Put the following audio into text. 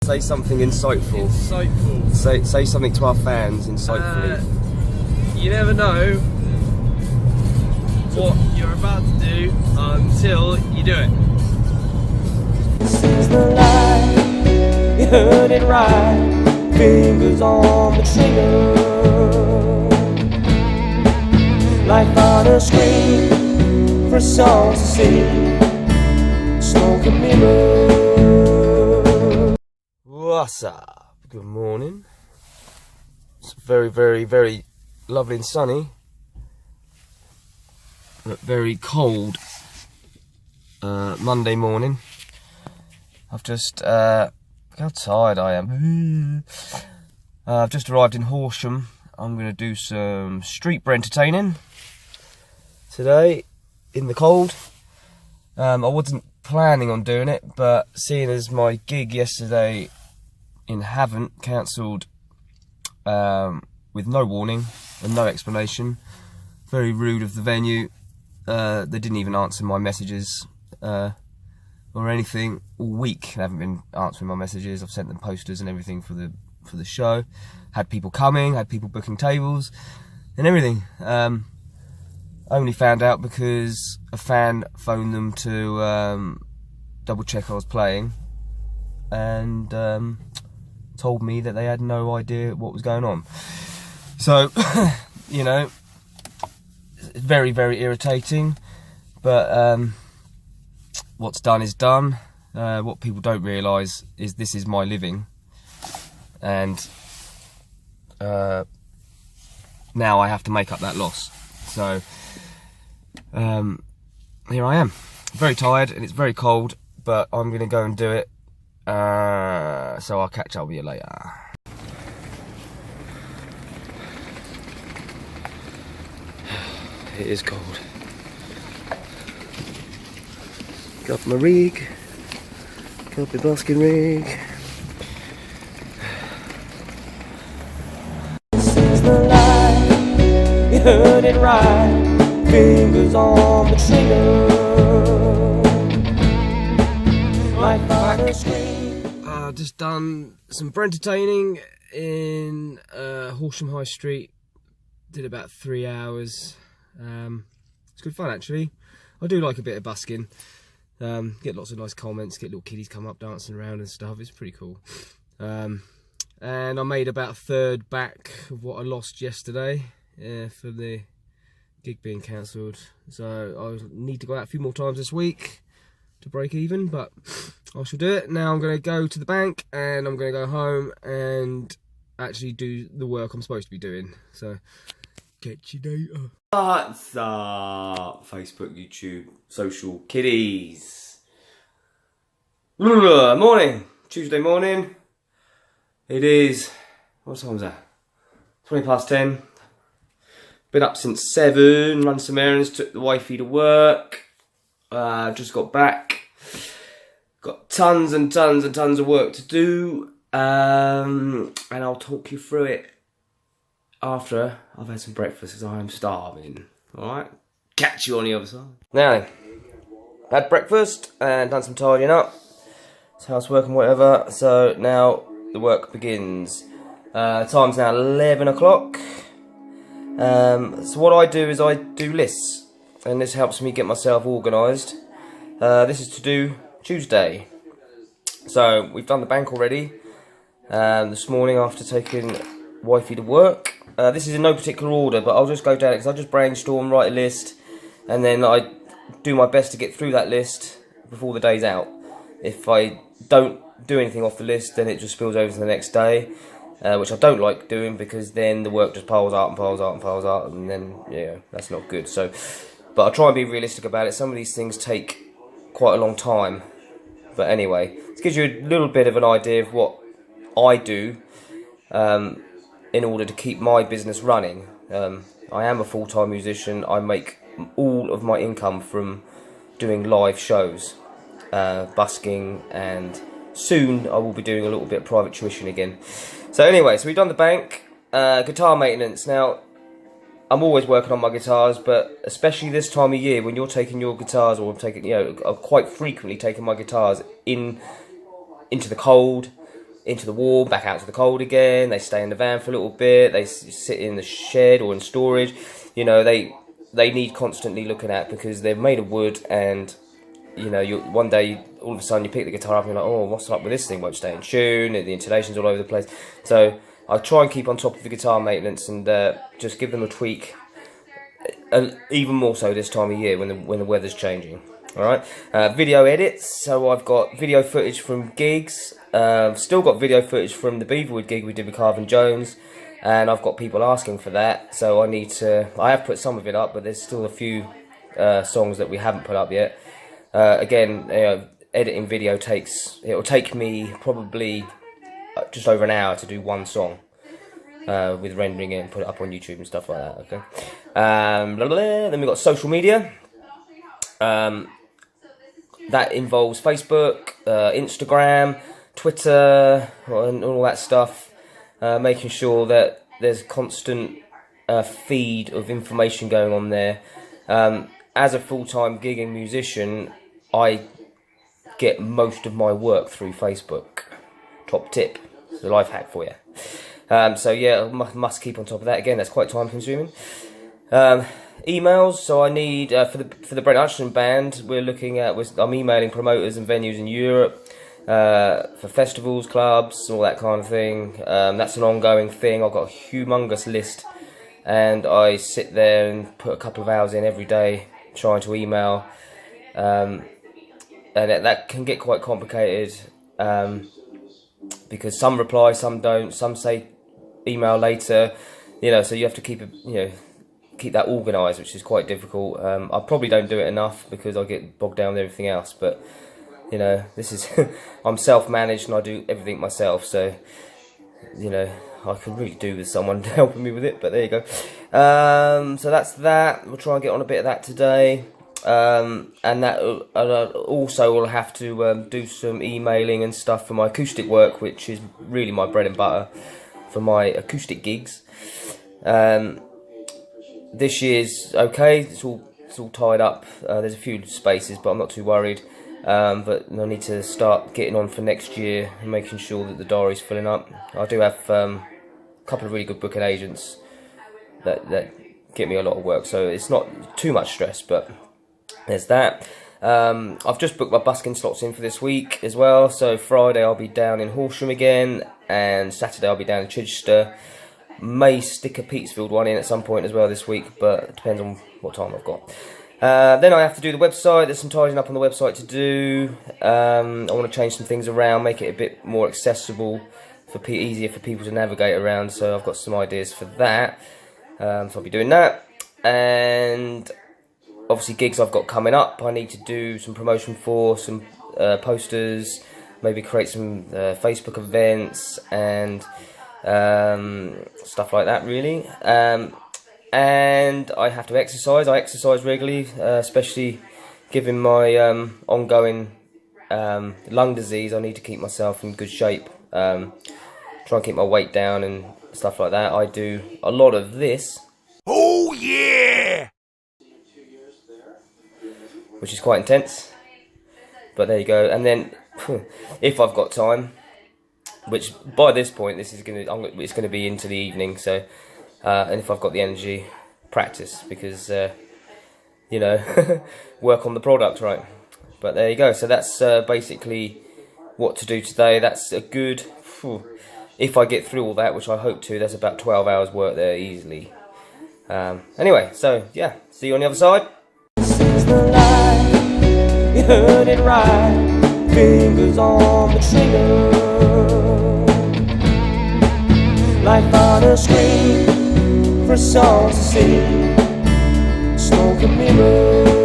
Say something insightful. Say something to our fans insightfully. You never know what you're about to do until you do it. This is the life, you heard it right. Fingers on the trigger. Life on a screen for a song to sing. Smoke and mirror. What's up? Good morning. It's very, very, very lovely and sunny, but very cold Monday morning. I've just look how tired I am. I've just arrived in Horsham. I'm going to do some street entertaining today in the cold. I wasn't planning on doing it, but seeing as my gig yesterday in Havant cancelled with no warning and no explanation, very rude of the venue. They didn't even answer my messages or anything all week. They haven't been answering my messages. I've sent them posters and everything for the show. Had people coming, had people booking tables and everything. Only found out because a fan phoned them to double check I was playing, and told me that they had no idea what was going on. So, you know, it's very, very irritating, but what's done is done. What people don't realise is this is my living, and now I have to make up that loss. So here I am, very tired and it's very cold, but I'm going to go and do it. So I'll catch up with you later. It is cold. Got my rig, got my basking rig. This is the life, you heard it right. Fingers on the trigger. Life on the screen. Just done some entertaining in Horsham High Street. Did about 3 hours. It's good fun actually. I do like a bit of busking. Get lots of nice comments, get little kiddies come up dancing around and stuff. It's pretty cool. And I made about a third back of what I lost yesterday for the gig being cancelled. So I need to go out a few more times this week to break even, but I shall do it. Now I'm going to go to the bank and I'm going to go home and actually do the work I'm supposed to be doing. So catch you later. What's up, Facebook, YouTube, social kiddies? Morning, Tuesday morning. It is, what time is that? 20 past 10. Been up since 7, run some errands, took the wifey to work. Just got back. Got tons and tons and tons of work to do. And I'll talk you through it after I've had some breakfast because I am starving. Alright? Catch you on the other side. Now then, had breakfast and done some tidying up. It's housework and whatever. So now the work begins. Time's now 11 o'clock. So what I do is I do lists, and this helps me get myself organised. This is to do Tuesday. So we've done the bank already this morning after taking wifey to work. This is in no particular order, but I'll just go down it because I just brainstorm, write a list, and then I do my best to get through that list before the day's out. If I don't do anything off the list, then it just spills over to the next day. Which I don't like doing because then the work just piles up and piles up and piles up, and then yeah, that's not good. So, but I try and be realistic about it. Some of these things take quite a long time, but anyway, this gives you a little bit of an idea of what I do in order to keep my business running. I am a full-time musician. I make all of my income from doing live shows, busking, and soon I will be doing a little bit of private tuition again. So anyway, so we've done the bank, guitar maintenance. Now, I'm always working on my guitars, but especially this time of year when you're taking your guitars, or I'm taking, you know, I'm quite frequently taking my guitars into the cold, into the warm, back out to the cold again. They stay in the van for a little bit. They sit in the shed or in storage. You know, they need constantly looking at, because they're made of wood, and you know, one day all of a sudden you pick the guitar up and you're like, oh, what's up with this thing? Won't stay in tune. The insulation's all over the place. So I try and keep on top of the guitar maintenance and just give them a tweak. Even more so this time of year when the weather's changing. All right, video edits. So I've got video footage from gigs. Still got video footage from the Beaverwood gig we did with Carvin Jones, and I've got people asking for that. So I have put some of it up, but there's still a few songs that we haven't put up yet. Again, editing video it'll take me probably just over an hour to do one song. With rendering it and put it up on YouTube and stuff like that. Okay. Then we've got social media. That involves Facebook, Instagram, Twitter, and all that stuff. Making sure that there's constant feed of information going on there. As a full-time gigging musician, I get most of my work through Facebook. Top tip. It's a life hack for you. So yeah, must keep on top of that. Again, that's quite time consuming. Emails. So I need for the Brent Hutchinson band. I'm emailing promoters and venues in Europe for festivals, clubs, all that kind of thing. That's an ongoing thing. I've got a humongous list, and I sit there and put a couple of hours in every day trying to email, and that can get quite complicated. Because some reply, some don't, some say email later, you know, so you have to keep that organised, which is quite difficult. I probably don't do it enough because I get bogged down with everything else, but you know, this is I'm self-managed and I do everything myself, so you know, I could really do with someone helping me with it, but there you go. So that's that. We'll try and get on a bit of that today. And that also will have to do some emailing and stuff for my acoustic work, which is really my bread and butter for my acoustic gigs. This year's okay, it's all tied up. There's a few spaces, but I'm not too worried. But I need to start getting on for next year and making sure that the diary's filling up. I do have a couple of really good booking agents that get me a lot of work, so it's not too much stress, but there's that. I've just booked my busking slots in for this week as well. So Friday I'll be down in Horsham again, and Saturday I'll be down in Chichester. May stick a Petersfield one in at some point as well this week, but it depends on what time I've got. Then I have to do the website. There's some tidying up on the website to do. I want to change some things around, make it a bit more accessible, easier for people to navigate around. So I've got some ideas for that. So I'll be doing that. And obviously gigs I've got coming up, I need to do some promotion for, some posters, maybe create some Facebook events and stuff like that really. And I have to exercise. I exercise regularly, especially given my ongoing lung disease. I need to keep myself in good shape, try and keep my weight down and stuff like that. I do a lot of this. Oh yeah! Which is quite intense, but there you go. And then if I've got time, which by this point it's gonna be into the evening, so and if I've got the energy, practice, because you know, work on the product, right? But there you go. So that's basically what to do today. That's a good, if I get through all that, which I hope to, there's about 12 hours work there easily. Anyway, so yeah, see you on the other side. This is the life, you heard it right, fingers on the trigger, life on a screen, for a song to sing, smoke and mirror.